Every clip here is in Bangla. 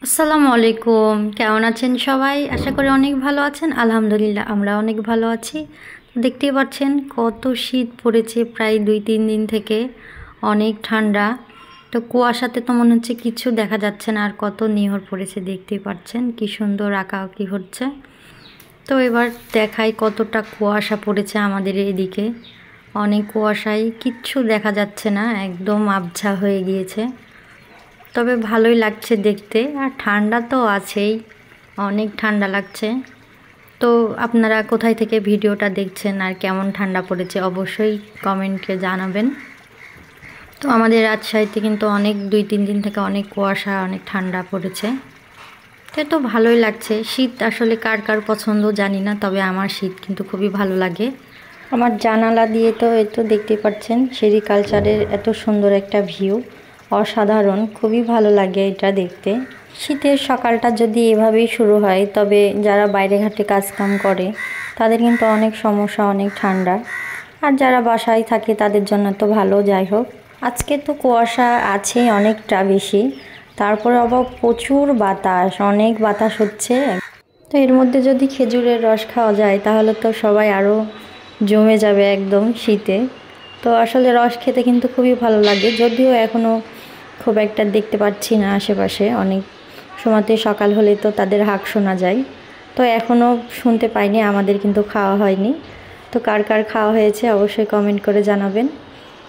আসসালামু আলাইকুম। কেমন আছেন সবাই? আশা করি অনেক ভালো আছেন। আলহামদুলিল্লাহ আমরা অনেক ভালো আছি। দেখতেই পাচ্ছেন কত শীত পড়েছে, প্রায় 2-3 দিন থেকে অনেক ঠান্ডা। তো কুয়াশাতে তো মনে হচ্ছে কিছু দেখা যাচ্ছে না, আর কত নিহর পড়েছে দেখতেই পাচ্ছেন, কি সুন্দর আঁকাআঁকি হচ্ছে। তো এবার দেখাই কতটা কুয়াশা পড়েছে আমাদের এদিকে। অনেক কুয়াশায় কিচ্ছু দেখা যাচ্ছে না, একদম আবছা হয়ে গিয়েছে। তবে ভালোই লাগছে দেখতে, আর ঠান্ডা তো আছেই, অনেক ঠান্ডা লাগছে। তো আপনারা কোথায় থেকে ভিডিওটা দেখছেন আর কেমন ঠান্ডা পড়েছে অবশ্যই কমেন্টে জানাবেন। তো আমাদের রাজশাহীতে কিন্তু অনেক 2-3 দিন থেকে অনেক কুয়াশা, অনেক ঠান্ডা পড়েছে। তো ভালোই লাগছে। শীত আসলে কার কার পছন্দ জানি না, তবে আমার শীত কিন্তু খুবই ভালো লাগে। আমার জানালা দিয়ে তো দেখতেই পাচ্ছেন সেরিকালচারের এত সুন্দর একটা ভিউ, অসাধারণ, খুবই ভালো লাগে এটা দেখতে। শীতের সকালটা যদি এভাবেই শুরু হয়, তবে যারা বাইরে ঘাটে কাজকাম করে তাদের কিন্তু অনেক সমস্যা, অনেক ঠান্ডা। আর যারা বাসায় থাকে তাদের জন্য তো ভালো। যাই হোক, আজকে তো কুয়াশা আছে অনেকটা বেশি, তারপরে আবার প্রচুর বাতাস, অনেক বাতাস হচ্ছে। তো এর মধ্যে যদি খেজুরের রস খাওয়া যায় তাহলে তো সবাই আরও জমে যাবে একদম শীতে। তো আসলে রস খেতে কিন্তু খুবই ভালো লাগে, যদিও এখনও খুব একটা দেখতে পাচ্ছি না আশেপাশে। অনেক সময়তে সকাল হলে তো তাদের হাঁক শোনা যায়, তো এখনও শুনতে পাইনি, আমাদের কিন্তু খাওয়া হয়নি। তো কার কার খাওয়া হয়েছে অবশ্যই কমেন্ট করে জানাবেন।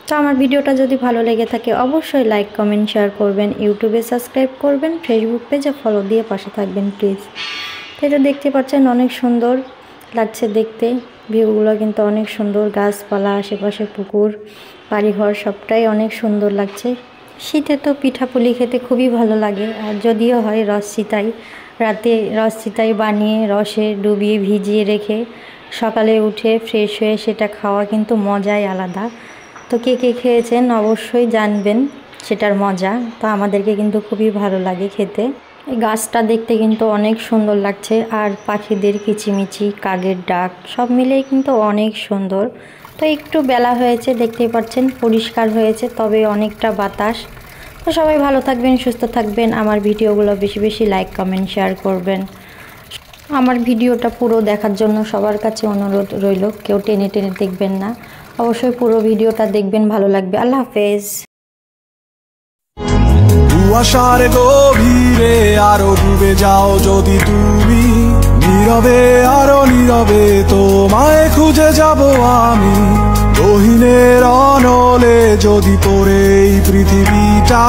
তো আমার ভিডিওটা যদি ভালো লেগে থাকে অবশ্যই লাইক, কমেন্ট, শেয়ার করবেন, ইউটিউবে সাবস্ক্রাইব করবেন, ফেসবুক পেজে ফলো দিয়ে পাশে থাকবেন প্লিজ। তো এটা দেখতে পাচ্ছেন অনেক সুন্দর লাগছে দেখতে, ভিউগুলো কিন্তু অনেক সুন্দর, গাছপালা, আশেপাশে পুকুর, বাড়িঘর সবটাই অনেক সুন্দর লাগছে। শীতে তো পিঠাপুলি খেতে খুবই ভালো লাগে, আর যদিও হয় রসচিতাই, রাতে রসচিতাই বানিয়ে রসে ডুবিয়ে ভিজিয়ে রেখে সকালে উঠে ফ্রেশ হয়ে সেটা খাওয়া কিন্তু মজাই আলাদা। তো কে কে খেয়েছেন অবশ্যই জানবেন সেটার মজা। তো আমাদেরকে কিন্তু খুবই ভালো লাগে খেতে। এই গাছটা দেখতে কিন্তু অনেক সুন্দর লাগছে, আর পাখিদের কিচিমিচি, কাকের ডাক সব মিলেই কিন্তু অনেক সুন্দর। তো একটু বেলা হয়েছে, দেখতেই পাচ্ছেন পরিষ্কার হয়েছে, তবে অনেকটা বাতাস। তো সবাই ভালো থাকবেন, সুস্থ থাকবেন। আমার ভিডিওগুলো বেশি বেশি লাইক, কমেন্ট, শেয়ার করবেন। আমার ভিডিওটা পুরো দেখার জন্য সবার কাছে অনুরোধ রইল, কেউ টেনে টেনে দেখবেন না, অবশ্যই পুরো ভিডিওটা দেখবেন, ভালো লাগবে। আল্লাহ হাফেজ। কুয়াশার গভীরে আরো ডুবে যাও যদি তুমি, নীরবে আরো নীরবে তোমায় খুঁজে যাব আমি। গহীনের অনলে যদি পড়ে এই পৃথিবীটা